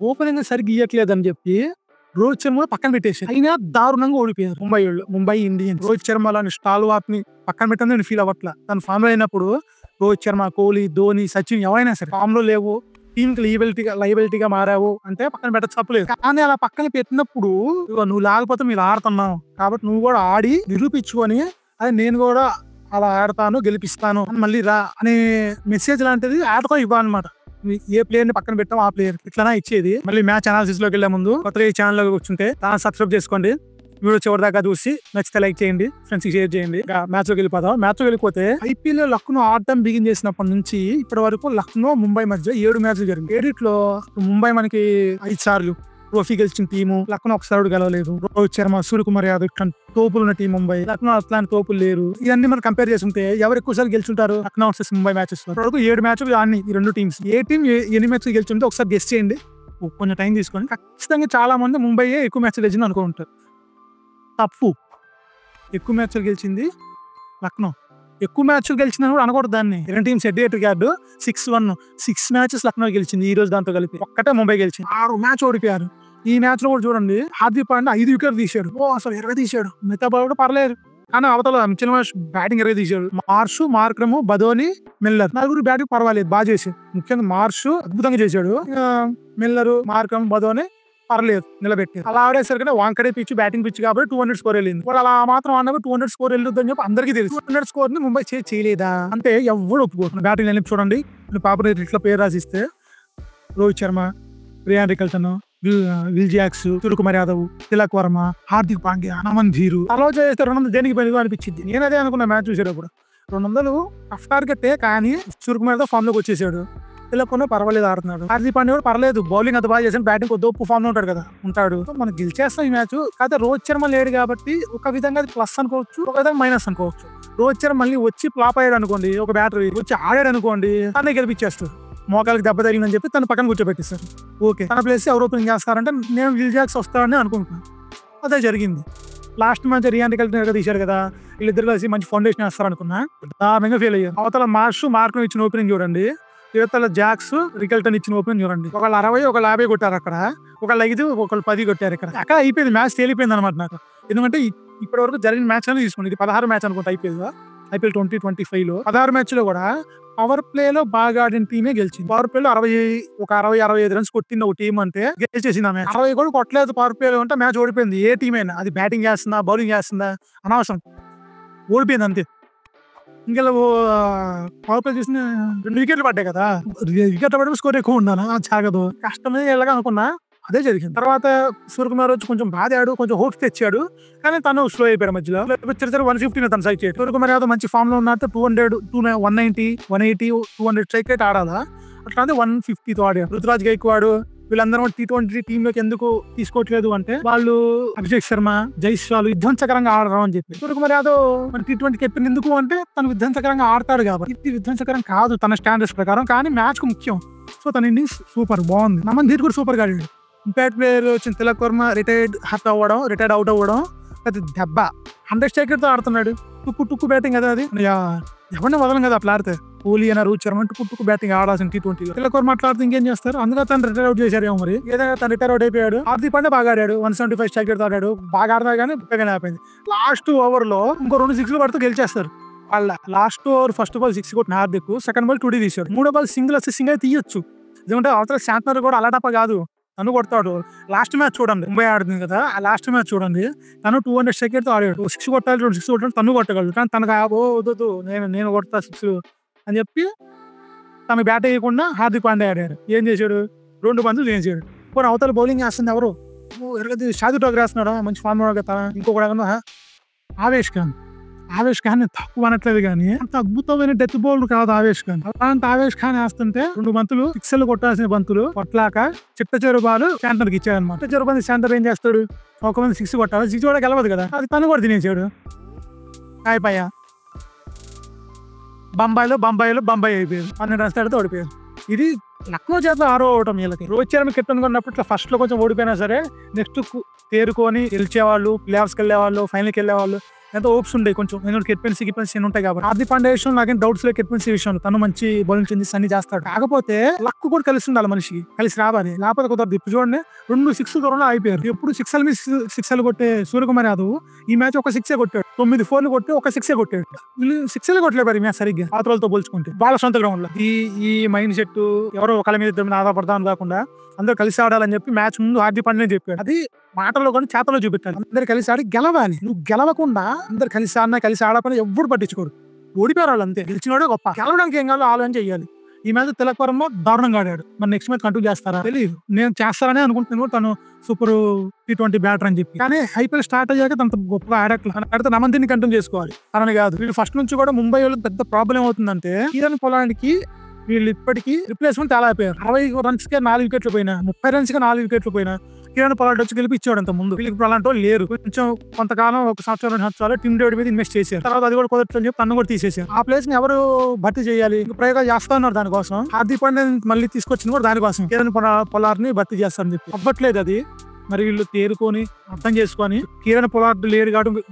Opening సరిగ్గా ఇయ్యట్లేదని చెప్పి రోహిత్ శర్మ పక్కన పెట్టేసి అయినా దారుణంగా ఓడిపోయారు ముంబై ఇండియన్స్. రోహిత్ శర్మ లాంటి స్టాల్వార్ట్ ని పక్కన పెట్టని నేను ఫీల్ అవ్వట్లా. తన ఫామ్ లో అయినప్పుడు రోహిత్ శర్మ, కోహ్లీ, ధోని, సచిన్ ఎవరైనా సరే ఫామ్ లో లేవు, టీమ్ కి లైబిలిటీగా మారావు అంటే పక్కన పెట్ట తప్పలేదు. కానీ అలా పక్కన పెట్టినప్పుడు నువ్వు లేకపోతే మీరు ఆడుతున్నావు కాబట్టి నువ్వు కూడా ఆడి నిరూపించుకొని అది నేను కూడా అలా ఆడతాను, గెలిపిస్తాను అని మళ్ళీ రా అనే మెసేజ్ లాంటిది ఆటతో ఇవ్వాలన్నమాట. ఏ ప్లేయర్ ని పక్కన పెట్టాం ఆ ప్లేయర్ ఇట్లా ఇచ్చేది. మళ్ళీ మ్యాచ్ అనాలిసిస్ లోకి వెళ్లే ముందు కొత్తగా ఈ ఛానల్ లోకి వచ్చుంటే సబ్స్క్రైబ్ చేసుకోండి. వీడియో చివరి దాకా చూసి నచ్చితే లైక్ చేయండి, ఫ్రెండ్స్ కి షేర్ చేయండి. మ్యాచ్ లోకి వెళ్ళిపోతాం. మ్యాచ్ లోకి వెళ్ళిపోతే ఐపీఎల్ లో లక్నో ఆడటం బిగిన్ చేసినప్పటి నుంచి ఇప్పటి వరకు లక్నో ముంబై మధ్య 7 మ్యాచ్లు జరిగింది. 7లో ముంబై మనకి 5 సార్లు ట్రోఫీ గెలిచిన టీము, లక్నో ఒకసారి గెలవలేదు. రోహిత్ శర్మ, సూర్యకుమార్ యాదవ్ తోపులు ఉన్న టీం ముంబై, లక్నో అట్లాంటి తోపులు లేరు. ఇవన్నీ మనం కంపేర్ చేసుకుంటే ఎవరు ఎక్కువసారి గెలుచుంటారు? Lucknow versus Mumbai matches. వరకు 7 మ్యాచ్లు ఆడిని ఈ రెండు టీమ్స్. ఏ టీం ఎన్ని మ్యాచ్లు గెలుచుంటే ఒకసారి గెస్ చేయండి. కొంచెం టైం తీసుకొని. ఖచ్చితంగా చాలా మంది ముంబై ఎక్కువ మ్యాచ్లు గెలిచింది అనుకుంటారు. తప్పు. ఎక్కువ మ్యాచ్లు గెలిచింది లక్నో. ఎక్కువ మ్యాచ్లు గెలిచిన కూడా అనకూడదు దాన్ని. రెండు teams head to head 6-1 6 matches Lucknow గెలిచింది. ఈ రోజు దాంతో కలిపి ఒక్కటే ముంబై గెలిచింది. 6 మ్యాచ్ ఓడిపోయారు. ఈ మ్యాచ్ లో కూడా చూడండి, హార్దిక్ పాండ్యా 5 వికెట్ తీసాడు. అసలు 20 తీసాడు. మిగతా బాల్ కూడా పర్లేదు. కానీ అవతల మిచెల్ బ్యాటింగ్ 20 తీసాడు. మార్క్రమ్, బదోని, మిల్లర్ నలుగురు బ్యాటింగ్ పర్వాలేదు, బాగా చేశాడు. ముఖ్యంగా మార్ష్ అద్భుతంగా చేశాడు. మిల్లర్, మార్క్రమ్, బదోని పర్లేదు నిలబెట్టారు. అలా ఆడేసరికి వాంకడే పిచ్, బ్యాటింగ్ పిచ్ కాబట్టి 200 స్కోర్ వెళ్ళింది. అలా మాత్రం అన్నప్పుడు 200 స్కోర్ వెళ్ళొద్దని చెప్పి అందరికీ తెలుసు. 200 స్కోర్ ని ముంబై చేయలేదా అంటే ఎవరు ఒప్పుకోరు. బ్యాటింగ్ లైన్ చూడండి, పాపర్ ఇట్లా పేరు రాసిస్తే Rohit Sharma, Ryan Rickelton, Will Jacks, Suryakumar Yadav, Tilak Varma, Hardik Pandya, Naman Dhir అలా చేస్తే 200 దేనికి పని అనిపించింది. నేను అదే అనుకున్నా మ్యాచ్ చూసేటప్పుడు. 200 టఫ్ టార్గెట్టే, కానీ సూర్యకుమార్ యాదవ్ ఫామ్ లోకి వచ్చేసాడు. తిలక్ పర్వాలేదు ఆడుతున్నాడు. హార్దిక్ పాండ్యా కూడా పర్లేదు, బౌలింగ్ అంత బాగా చేసాడు, బ్యాటింగ్ కొద్ది ఉప్పు ఫామ్ లో ఉంటాడు. మనం గెలిచేస్తాం ఈ మ్యాచ్. కాకపోతే రోహిత్ శర్మ లేడు కాబట్టి ఒక విధంగా అది ప్లస్ అనుకోవచ్చు, ఒక విధంగా మైనస్ అనుకోవచ్చు. రోహిత్ శర్మ మళ్ళీ వచ్చి ఫ్లాప్ అయ్యాడు అనుకోండి, ఒక బ్యాటర్ వచ్చి ఆడాడు అనుకోండి, తనే గెలిపించేస్తాడు. మోకాలకి దెబ్బ తగిలిందని చెప్పి తన పక్కన కూర్చోబెట్టిస్తారు. ఓకే, తన ప్లేస్ ఎవరు ఓపెనింగ్ చేస్తారంటే నేను విల్ జాక్స్ వస్తాడని అనుకుంటున్నాను. అదే జరిగింది. లాస్ట్ మ్యాచ్ రియాన్ రికల్సన్ తీశారు కదా, వీళ్ళిద్దరు కలిసి మంచి ఫౌండేషన్ వేస్తారు అనుకున్నా, దారుణంగా ఫెయిల్ అయ్యారు. అవతల మార్క్రమ్ ఇచ్చిన ఓపెనింగ్ చూడండి, యువతల జాక్స్, రికల్టన్ ఇచ్చిన ఓపెనింగ్ చూడండి. ఒకళ్ళు 60, ఒకళ్ళు 50 కొట్టారు అక్కడ, ఒకళ్ళు 5, ఒకళ్ళు 10 కొట్టారు ఇక్కడ. అక్కడ అయిపోయింది, మ్యాచ్ తేలిపోయింది అనమాట నాకు. ఎందుకంటే ఇప్పటి వరకు జరిగిన మ్యాచ్ అని తీసుకోండి, ఇది 16 మ్యాచ్ అనుకుంటా ఐపీఎల్ 2025 లో 16 మ్యాచ్ లో కూడా పవర్ ప్లే లో బాగా ఆడిన టీమే గెలిచింది. పవర్ ప్లే లో 60-65 రన్స్ కొట్టింది ఒక టీం అంటే గెలిచేసింది. ఆ మ్యాచ్ 60 కూడా కొట్టలేదు పవర్ ప్లే లో అంటే మ్యాచ్ ఓడిపోయింది. ఏ టీం అయినా అది బ్యాటింగ్ చేస్తుందా, బౌలింగ్ చేస్తుందా అనవసరం, ఓడిపోయింది అంతే. ఇంకా పవర్ ప్లే చూసిన 2 వికెట్లు పడ్డాయి కదా, వికెట్లు పడితే స్కోర్ ఎక్కువ ఉండాలి, చాగదు, కష్టమే వెళ్ళగా అనుకున్నా. అదే జరిగింది. తర్వాత సూర్యకుమార్ వచ్చి కొంచెం బాధాడు, కొంచెం హోప్స్ తెచ్చాడు, కానీ తను స్లో అయిపోయాడు మధ్యలో. 150 తను సైడ్ చేయడు. సూర్యకుమార్ యాదవ్ మంచి ఫామ్ లో ఉన్నట్టు 200, 190, 180, 200 స్ట్రైక్ రేట్ ఆడాలా, అట్లా 150తో ఆడాడు. రుతురాజ్ గైక్వాడ్ వీళ్ళందరూ T20 టీమ్ లోకి ఎందుకు తీసుకోవట్లేదు అంటే వాళ్ళు అభిషేక్ శర్మ, జైస్వాల్ విధ్వంసకరంగా ఆడరు అని చెప్పి. సూర్యకుమార్ యాదవ్ T20 కెప్టెన్ ఎందుకు అంటే తను విధ్వంసకరంగా ఆడతాడు కాబట్టి. ఇది విధ్వంసకరం కాదు తన స్టాండర్డ్స్ ప్రకారం, కానీ మ్యాచ్ కు ముఖ్యం. సో తన ఇన్నింగ్స్ సూపర్ బాగుంది. నమన్ ధీర్ కూడా సూపర్ గా ఆడాడు. ఇంపాక్ట్ ప్లేయర్ వచ్చిన తిలక్ వర్మ రిటైర్డ్ అవుట్ అవ్వడం, అది దెబ్బ. 100 స్ట్రైక్ రేట్ తో ఆడుతున్నాడు. టుక్కు బ్యాటింగ్ కదా, అది ఎవరిని వదలం కదా అట్లా ఆడితే. కోహ్లీ అయినా రోహిత్ శర్మ టుక్కు బ్యాటింగ్ ఆడాల్సిన T20లో. తిలక్ వర్మ అట్లాడితే ఇంకేం చేస్తారు, అందుకే తను రిటైర్ అవుట్ చేశారేమో మరి. ఏదైనా తను రిటైర్ అవుట్ అయిపోయాడు. హార్దిక్ పాండ్యా బాగా ఆడాడు, 175 స్ట్రైక్ రేట్ తో ఆడాడు, బాగా ఆడదా కానీ ఉపయోగం అయిపోయింది. లాస్ట్ ఓవర్ లో ఇంకో 2 6లు పడితే గెలిచేస్తారు. వాళ్ళ లాస్ట్ ఓవర్ ఫస్ట్ బాల్ 6 కొట్టిన హార్దిక్, సెకండ్ బాల్ 2D తీశాడు. 3వ బాల్ సింగిల్ అయితే తీయొచ్చు. ఎందుకంటే అవతల శాంతనర్ కూడా అలా తప్ప కాదు, తను కొడతాడు. లాస్ట్ మ్యాచ్ చూడండి, ముంబై ఆడుతుంది కదా, ఆ లాస్ట్ మ్యాచ్ చూడండి, తను 200 స్ట్రైక్ రేట్ తో ఆడాడు. 6 కొట్టాలి, 2 6 కొట్టాలి, తను కొట్టగలడు. కానీ తనకు వద్దు, నేను కొడతా 6 అని చెప్పి తను బ్యాట్ వేయకుండా హార్దిక్ పాండ్యా ఆడాడు. ఏం చేశాడు, 2 బంతులు చేసాడు. పోనీ అవతల బౌలింగ్ వేస్తుంది ఎవరు, షాదుల్ ఠాకూర్ వేస్తున్నాడు, మంచి ఫామ్ కదా. ఇంకొకటి ఆవేష్ ఖాన్ తక్కువ అనట్లేదు, కానీ అంత అద్భుతమైన డెత్ బౌలర్ కాదు ఆవేష్ ఖాన్. అలాంటి ఆవేష్ ఖాన్ వేస్తుంటే 2 బంతులు 6లు కొట్టాల్సిన బంతులు కొట్లాక చిట్ట చెరు బాల్ శాంతర్కి ఇచ్చాడనమాట. చిట్ట చెరు బంది శాంతర్ ఏం చేస్తాడు, ఒక మంది 6 కొట్టాలి, 6 కూడా గెలవదు కదా, అది తను కూడా తినేసాడు. అయిపోయా బొంబాయి అయిపోయారు. 12 రన్స్ తేడాతో ఓడిపోయారు. ఇది లక్నో చేత 6వ ఓటమి వీళ్ళకి. రోహిత్ శర్మ కెప్టెన్ కొన్నప్పుడు ఫస్ట్ లో కొంచెం ఓడిపోయినా సరే నెక్స్ట్ తేరుకొని గెలిచేవాళ్ళు, ప్లే ఆఫ్స్కి వెళ్ళేవాళ్ళు, ఫైనల్కి వెళ్ళేవాళ్ళు. ఎంతో హోప్స్ ఉండే కొంచెం ఎందుకంటే కెప్టెన్సీ ఉంటాయి కాబట్టి. హార్దిక్ పాండ్యా విషయం నాకేం డౌట్స్ లేదు. కెప్టెన్సీ విషయంలో తను మంచి బౌలింగ్ చేంజెస్ అన్ని చేస్తాడు. కాకపోతే లక్ కూడా కలిసి ఉండాలి మనిషికి, కలిసి రావాలి. లేకపోతే కుదరదు. ఇప్పుడు చూడండి 2 6 దూరంలో అయిపోయారు. ఎప్పుడు సిక్సల్ మీద సిక్సల్ కొట్టే సూర్యకుమార్ యాదవ్ ఈ మ్యాచ్ ఒక 6 కొట్టాడు. 9 4 కొట్టి ఒక 6 కొట్టాడు. వీళ్ళు 6 కొట్టలేరు ఈ మ్యాచ్ సరిగ్గా పాత్రలతో పోల్చుకుంటే. వాళ్ళ సొంత గ్రౌండ్ లో ఈ మైండ్ సెట్ ఎవరో ఒకళ్ళ మీద ఇద్దరి మీద ఆధారపడతాను కాకుండా అందరూ కలిసి ఆడాలని చెప్పి మ్యాచ్ ముందు హార్దిక్ పాండ్యా చెప్పాడు. అది మాటల్లో కానీ చేతలో చూపెట్టాలి. అందరు కలిసి ఆడి గెలవాలి. నువ్వు గెలవకుండా అందరు కలిసి ఆడినా కలిసి ఆడపని ఎవ్వరు పట్టించుకోడు. ఓడిపోయారు వాళ్ళు అంతే. గెలిచినోడే గొప్ప. గెలవడానికి ఏం కావాలో ఆలోచన చెయ్యాలి. ఈ మ్యాచ్ తిలక్ వర్మ దారుణంగా ఆడాడు. మరి నెక్స్ట్ మ్యాచ్ కంటిన్యూ చేస్తారా తెలియదు. నేను చేస్తారని అనుకుంటున్నాను. తను సూపర్ T20 బ్యాటర్ అని చెప్పి. కానీ ఐపీఎల్ స్టార్ట్ అయ్యాక తన గొప్పగా ఆడట్లేదు. ఆడితే రమంతిని కంటిన్యూ చేసుకోవాలి అని కాదు. వీళ్ళు ఫస్ట్ నుంచి కూడా ముంబై వాళ్ళకి పెద్ద ప్రాబ్లం ఏమవుతుందంటే కిరణ్ పొలానికి వీళ్ళు ఇప్పటికీ రిప్లేస్మెంట్ చాలా అయిపోయారు. 60 runs కే 4 వికెట్లు పోయినా, 30 runs కే 4 వికెట్లు పోయినా కిరణ్ పొలాడ్ వచ్చి గెలిపి ఇచ్చాడు అంత ముందు. వీళ్ళకి ఇప్పుడు అలాంటి వాళ్ళు లేరు. కొంచెం కొంతకాలం 1 సంవత్సరం 2 సంవత్సరాలు టీమ్ డేవిడ్ మీద ఇన్వెస్ట్ చేశారు. తర్వాత అది కూడా కుదరట్లని చెప్పి తను కూడా తీసేశారు. ఆ ప్లేస్ ని ఎవరు భర్తీ చేయాలి? ఇంకా ప్రయోగాలు చేస్తా ఉన్నారు దానికోసం. హార్దిక్ పాండ్యా మళ్ళీ తీసుకొచ్చింది కూడా దానికోసం. కిరణ్ పొలాడ్ ని భర్తీ చేస్తారని చెప్పి అవ్వట్లేదు అది. మరి వీళ్ళు తేరుకొని అర్థం చేసుకొని కిరణ్ పొలాడ్ లేరు కాబట్టి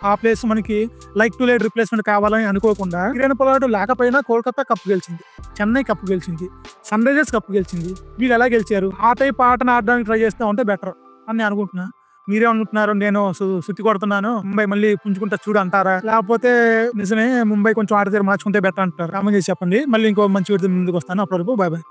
ఆ ప్లేస్ మనకి లైక్ టు లేట్ రిప్లేస్మెంట్ కావాలని అనుకోకుండా కిరణ్ పొలాడ్ లేకపోయినా కోల్కతా కప్పు గెలిచింది, చెన్నై కప్పు గెలిచింది, సన్ రైజర్స్ కప్పు గెలిచింది. వీళ్ళు ఎలా గెలిచారు? ఆ టైప్ ఆటను ఆడడానికి ట్రై చేస్తూ ఉంటే బెటర్ అని నేను అనుకుంటున్నా. మీరేమనుకుంటున్నారు? నేను సుత్తి కొడుతున్నాను, ముంబై మళ్ళీ పుంజుకుంటా చూడు అంటారా? లేకపోతే నిజమే ముంబై కొంచెం ఆట తీరు మార్చుకుంటే బెటర్ అంటారు? కామెంట్ చేసి చెప్పండి. మళ్ళీ ఇంకో మంచి వీడియో ముందుకు వస్తాను. అప్పటివరకు బాయ్ బాయ్.